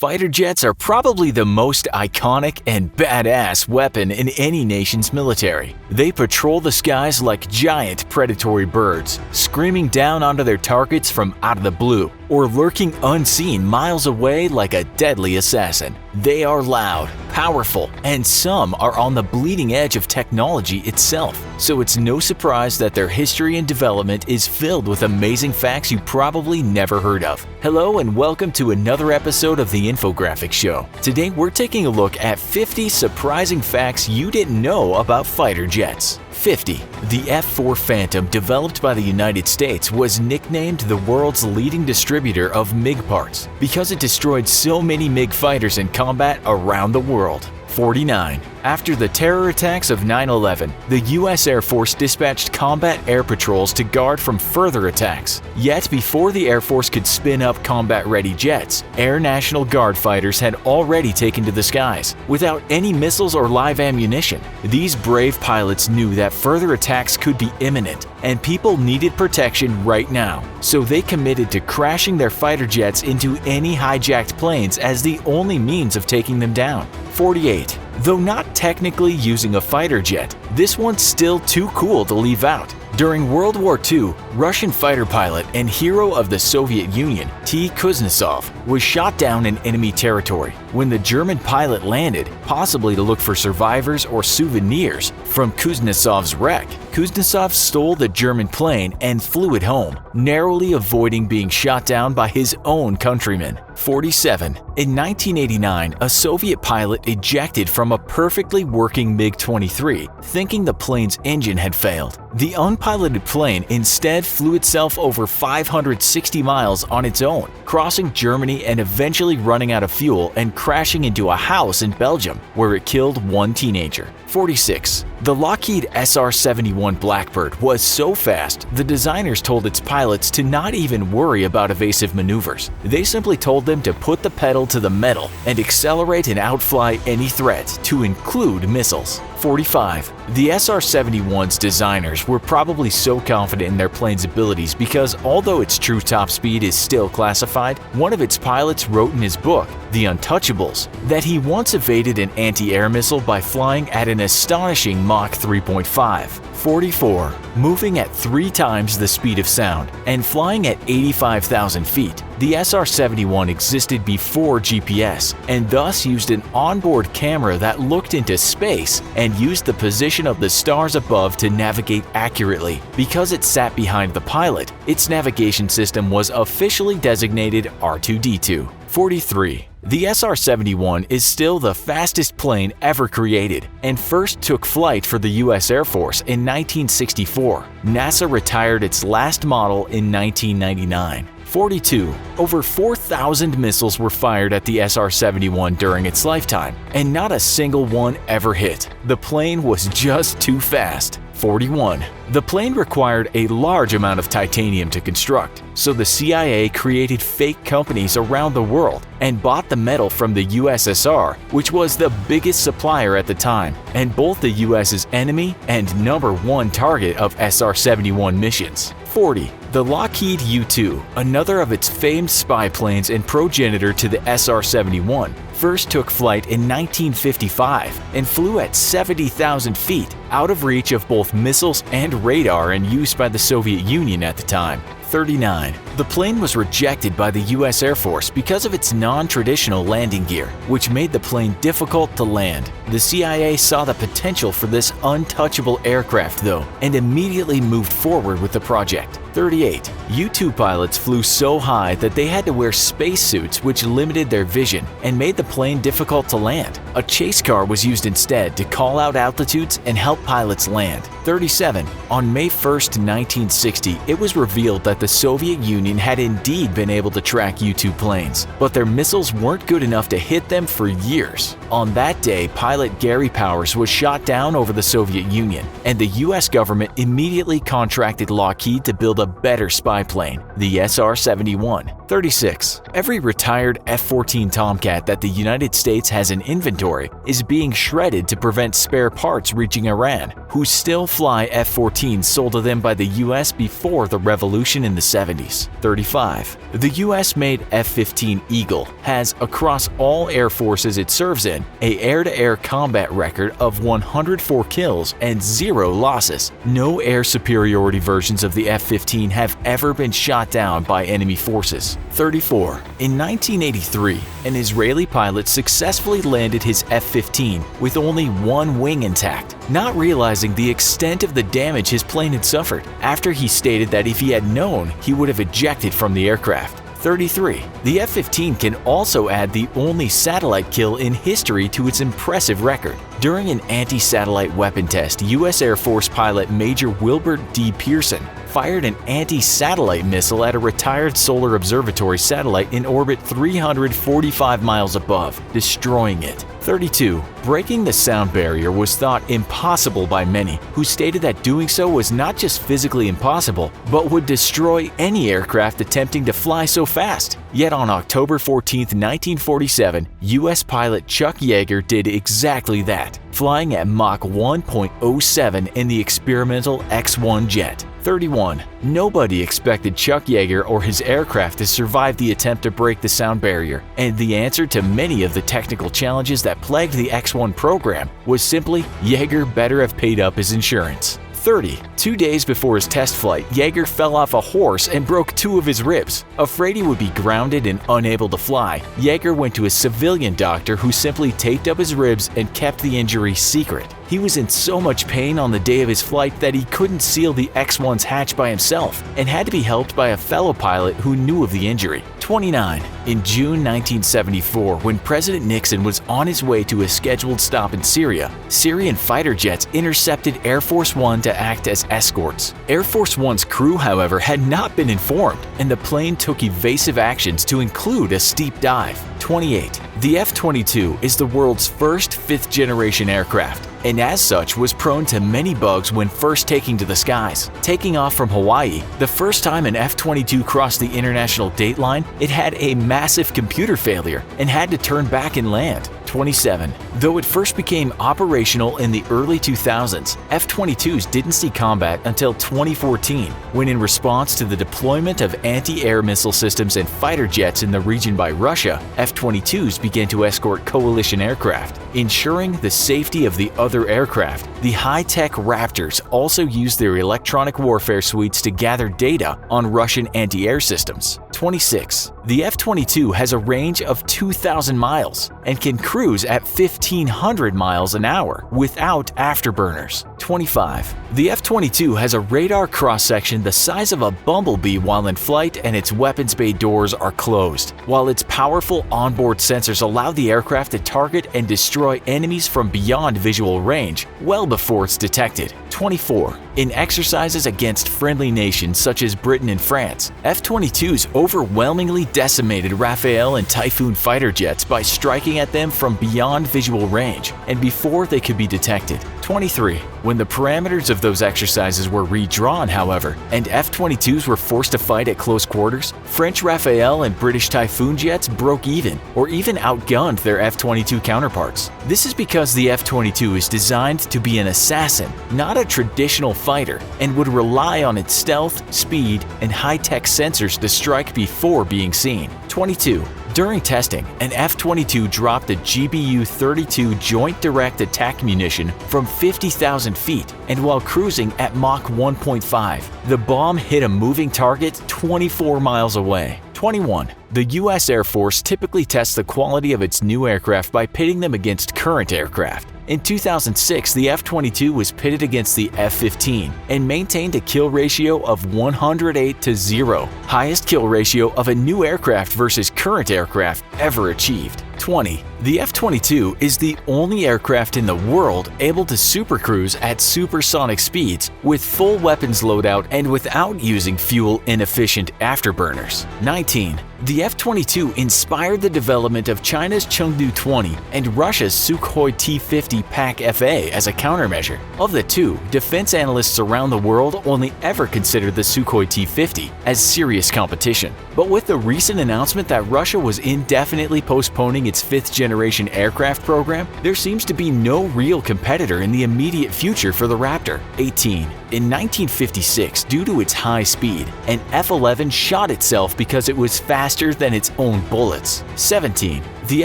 Fighter jets are probably the most iconic and badass weapon in any nation's military. They patrol the skies like giant predatory birds, screaming down onto their targets from out of the blue, or lurking unseen miles away like a deadly assassin. They are loud, powerful, and some are on the bleeding edge of technology itself. So it's no surprise that their history and development is filled with amazing facts you probably never heard of. Hello and welcome to another episode of the Infographics Show. Today we're taking a look at 50 surprising facts you didn't know about fighter jets. 50. The F-4 Phantom, developed by the United States, was nicknamed the world's leading distributor of MiG parts because it destroyed so many MiG fighters in combat around the world. 49. After the terror attacks of 9/11, the U.S. Air Force dispatched combat air patrols to guard from further attacks. Yet before the Air Force could spin up combat-ready jets, Air National Guard fighters had already taken to the skies, without any missiles or live ammunition. These brave pilots knew that further attacks could be imminent, and people needed protection right now. So they committed to crashing their fighter jets into any hijacked planes as the only means of taking them down. 48. Though not technically using a fighter jet, this one's still too cool to leave out. During World War II, Russian fighter pilot and hero of the Soviet Union, T. Kuznetsov, was shot down in enemy territory. When the German pilot landed, possibly to look for survivors or souvenirs from Kuznetsov's wreck, Kuznetsov stole the German plane and flew it home, narrowly avoiding being shot down by his own countrymen. 47. In 1989, a Soviet pilot ejected from a perfectly working MiG-23, thinking the plane's engine had failed. The unpiloted plane instead flew itself over 560 miles on its own, crossing Germany and eventually running out of fuel and crashing into a house in Belgium, where it killed one teenager. 46. The Lockheed SR-71 Blackbird was so fast, the designers told its pilots to not even worry about evasive maneuvers. They simply told them to put the pedal to the metal and accelerate and outfly any threat, to include missiles. 45. The SR-71's designers were probably so confident in their plane's abilities because although its true top speed is still classified, one of its pilots wrote in his book, The Untouchables, that he once evaded an anti-air missile by flying at an astonishing Mach 3.5. 44. Moving at 3 times the speed of sound and flying at 85,000 feet, the SR-71 existed before GPS and thus used an onboard camera that looked into space and used the position of the stars above to navigate accurately. Because it sat behind the pilot, its navigation system was officially designated R2-D2. 43. The SR-71 is still the fastest plane ever created and first took flight for the U.S. Air Force in 1964. NASA retired its last model in 1999. 42. Over 4,000 missiles were fired at the SR-71 during its lifetime, and not a single one ever hit. The plane was just too fast. 41. The plane required a large amount of titanium to construct, so the CIA created fake companies around the world and bought the metal from the USSR, which was the biggest supplier at the time, and both the US's enemy and #1 target of SR-71 missions. 40. The Lockheed U-2, another of its famed spy planes and progenitor to the SR-71, first took flight in 1955 and flew at 70,000 feet, out of reach of both missiles and radar in use by the Soviet Union at the time. 39. The plane was rejected by the U.S. Air Force because of its non-traditional landing gear, which made the plane difficult to land. The CIA saw the potential for this untouchable aircraft though, and immediately moved forward with the project. 38. U-2 pilots flew so high that they had to wear spacesuits which limited their vision and made the plane difficult to land. A chase car was used instead to call out altitudes and help pilots land. 37. On May 1, 1960, it was revealed that the Soviet Union had indeed been able to track U-2 planes, but their missiles weren't good enough to hit them for years. On that day, pilot Gary Powers was shot down over the Soviet Union, and the US government immediately contracted Lockheed to build a better spy plane, the SR-71. 36. Every retired F-14 Tomcat that the United States has in inventory is being shredded to prevent spare parts reaching Iran, who still fly F-14s sold to them by the US before the revolution in the 70s. 35. The US-made F-15 Eagle has, across all air forces it serves in, an air-to-air combat record of 104 kills and 0 losses. No air superiority versions of the F-15 have ever been shot down by enemy forces. 34. In 1983, an Israeli pilot successfully landed his F-15 with only one wing intact, not realizing the extent of the damage his plane had suffered, after he stated that if he had known, he would have ejected from the aircraft. 33. The F-15 can also add the only satellite kill in history to its impressive record. During an anti-satellite weapon test, U.S. Air Force pilot Major Wilbert D. Pearson fired an anti-satellite missile at a retired Solar Observatory satellite in orbit 345 miles above, destroying it. 32. Breaking the sound barrier was thought impossible by many, who stated that doing so was not just physically impossible, but would destroy any aircraft attempting to fly so fast. Yet on October 14, 1947, U.S. pilot Chuck Yeager did exactly that, flying at Mach 1.07 in the experimental X-1 jet. 31. Nobody expected Chuck Yeager or his aircraft to survive the attempt to break the sound barrier, and the answer to many of the technical challenges that plagued the X-1 program was simply Yeager better have paid up his insurance. 30. 2 days before his test flight, Yeager fell off a horse and broke 2 of his ribs. Afraid he would be grounded and unable to fly, Yeager went to a civilian doctor who simply taped up his ribs and kept the injury secret. He was in so much pain on the day of his flight that he couldn't seal the X-1's hatch by himself and had to be helped by a fellow pilot who knew of the injury. 29. In June 1974, when President Nixon was on his way to a scheduled stop in Syria, Syrian fighter jets intercepted Air Force One to act as escorts. Air Force One's crew, however, had not been informed, and the plane took evasive actions to include a steep dive. 28. The F-22 is the world's first fifth-generation aircraft, and as such was prone to many bugs when first taking to the skies. Taking off from Hawaii, the first time an F-22 crossed the international dateline, it had a massive computer failure and had to turn back and land. 27. Though it first became operational in the early 2000s, F-22s didn't see combat until 2014, when in response to the deployment of anti-air missile systems and fighter jets in the region by Russia, F-22s began to escort coalition aircraft, ensuring the safety of the other aircraft. The high-tech Raptors also used their electronic warfare suites to gather data on Russian anti-air systems. 26. The F-22 has a range of 2,000 miles and can cruise at 1,500 miles an hour without afterburners. 25. The F-22 has a radar cross-section the size of a bumblebee while in flight, and its weapons bay doors are closed, while its powerful onboard sensors allow the aircraft to target and destroy enemies from beyond visual range well before it's detected. 24. In exercises against friendly nations such as Britain and France, F-22s overwhelmingly decimated Rafale and Typhoon fighter jets by striking at them from beyond visual range and before they could be detected. 23. When the parameters of those exercises were redrawn, however, and F-22s were forced to fight at close quarters, French Rafale and British Typhoon jets broke even or even outgunned their F-22 counterparts. This is because the F-22 is designed to be an assassin, not a traditional fighter, and would rely on its stealth, speed, and high-tech sensors to strike before being seen. 22. During testing, an F-22 dropped a GBU-32 Joint Direct Attack munition from 50,000 feet, and while cruising at Mach 1.5, the bomb hit a moving target 24 miles away. 21. The U.S. Air Force typically tests the quality of its new aircraft by pitting them against current aircraft. In 2006, the F-22 was pitted against the F-15 and maintained a kill ratio of 108-0, highest kill ratio of a new aircraft versus current aircraft ever achieved. 20. The F-22 is the only aircraft in the world able to supercruise at supersonic speeds with full weapons loadout and without using fuel-inefficient afterburners. 19. The F-22 inspired the development of China's Chengdu 20 and Russia's Sukhoi T-50 PAK-FA as a countermeasure. Of the two, defense analysts around the world only ever considered the Sukhoi T-50 as serious competition. But with the recent announcement that Russia was indefinitely postponing its fifth-generation aircraft program, there seems to be no real competitor in the immediate future for the Raptor. 18. In 1956, due to its high speed, an F-11 shot itself because it was faster than its own bullets. 17. The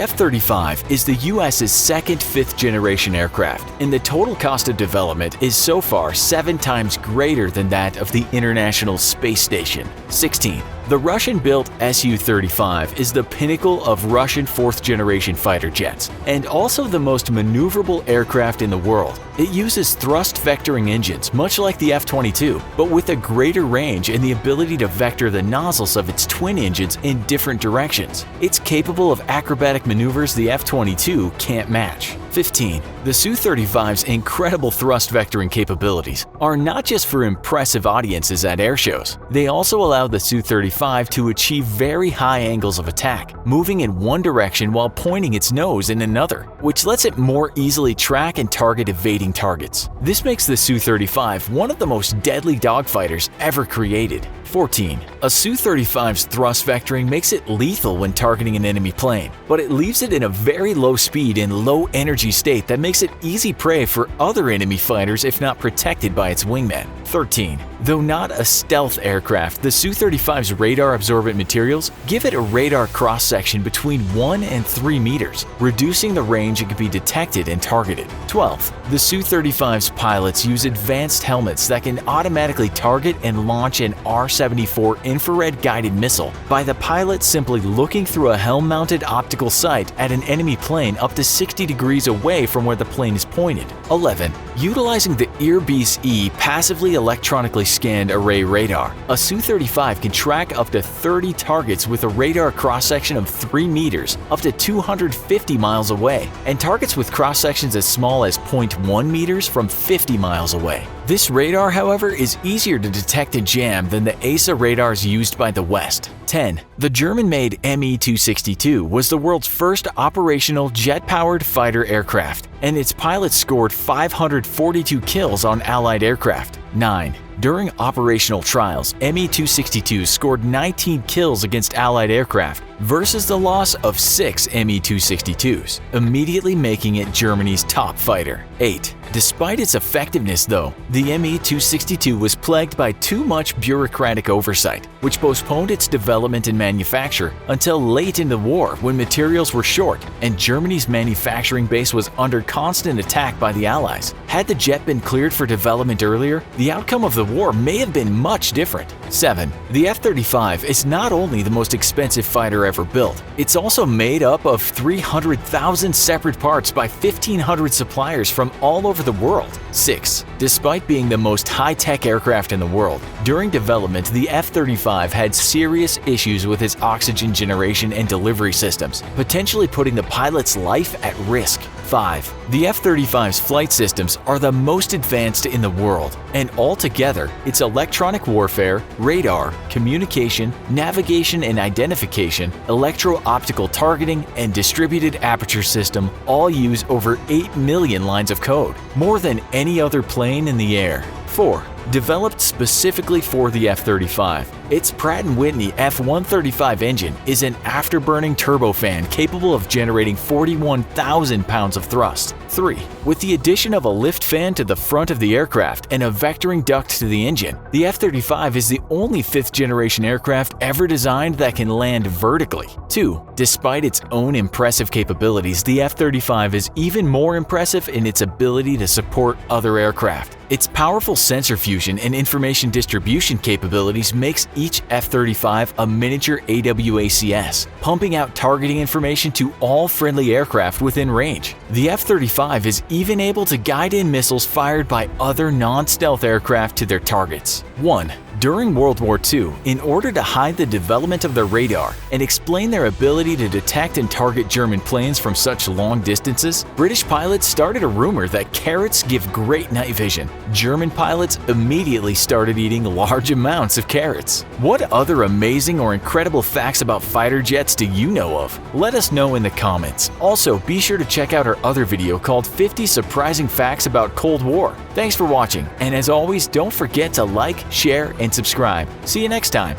F-35 is the US's second fifth-generation aircraft, and the total cost of development is so far 7 times greater than that of the International Space Station. 16. The Russian-built Su-35 is the pinnacle of Russian fourth-generation fighter jets, and also the most maneuverable aircraft in the world. It uses thrust vectoring engines, much like the F-22, but with a greater range and the ability to vector the nozzles of its twin engines in different directions. It's capable of acrobatic maneuvers the F-22 can't match. 15. The Su-35's incredible thrust vectoring capabilities are not just for impressive audiences at airshows. They also allow the Su-35 to achieve very high angles of attack, moving in one direction while pointing its nose in another, which lets it more easily track and target evading targets. This makes the Su-35 one of the most deadly dogfighters ever created. 14. A Su-35's thrust vectoring makes it lethal when targeting an enemy plane, but it leaves it in a very low speed and low energy state that makes it easy prey for other enemy fighters if not protected by its wingman. 13. Though not a stealth aircraft, the Su-35's radar-absorbent materials give it a radar cross-section between 1 and 3 meters, reducing the range it can be detected and targeted. 12. The Su-35's pilots use advanced helmets that can automatically target and launch an R-74 infrared-guided missile by the pilot simply looking through a helm-mounted optical sight at an enemy plane up to 60 degrees away from where the plane is pointed. 11. Utilizing the Earbease-E passively electronically scanned array radar, a Su-35 can track up to 30 targets with a radar cross-section of 3 meters up to 250 miles away, and targets with cross-sections as small as 0.1 meters from 50 miles away. This radar, however, is easier to detect and jam than the ASA radars used by the West. 10. The German-made Me-262 was the world's first operational jet-powered fighter aircraft, and its pilots scored 542 kills on Allied aircraft. 9. During operational trials, Me-262 scored 19 kills against Allied aircraft versus the loss of 6 Me-262s, immediately making it Germany's top fighter. 8. Despite its effectiveness, though, the Me-262 was plagued by too much bureaucratic oversight, which postponed its development and manufacture until late in the war when materials were short and Germany's manufacturing base was under constant attack by the Allies. Had the jet been cleared for development earlier, the outcome of the war may have been much different. 7. The F-35 is not only the most expensive fighter ever built, it's also made up of 300,000 separate parts by 1,500 suppliers from all over the world. 6. Despite being the most high-tech aircraft in the world, during development the F-35 had serious issues with its oxygen generation and delivery systems, potentially putting the pilot's life at risk. 5. The F-35's flight systems are the most advanced in the world, and altogether, its electronic warfare, radar, communication, navigation and identification, electro-optical targeting, and distributed aperture system all use over 8 million lines of code, more than any other plane in the air. 4. Developed specifically for the F-35, its Pratt & Whitney F-135 engine is an afterburning turbofan capable of generating 41,000 pounds of thrust. 3. With the addition of a lift fan to the front of the aircraft and a vectoring duct to the engine, the F-35 is the only fifth-generation aircraft ever designed that can land vertically. 2. Despite its own impressive capabilities, the F-35 is even more impressive in its ability to support other aircraft. Its powerful sensor fusion and information distribution capabilities makes each F-35 a miniature AWACS, pumping out targeting information to all friendly aircraft within range. The F-35 is even able to guide in missiles fired by other non-stealth aircraft to their targets. 1. During World War II, in order to hide the development of their radar and explain their ability to detect and target German planes from such long distances, British pilots started a rumor that carrots give great night vision. German pilots immediately started eating large amounts of carrots. What other amazing or incredible facts about fighter jets do you know of? Let us know in the comments. Also, be sure to check out our other video called 50 Surprising Facts About Cold War. Thanks for watching, and as always, don't forget to like, share, and subscribe. See you next time.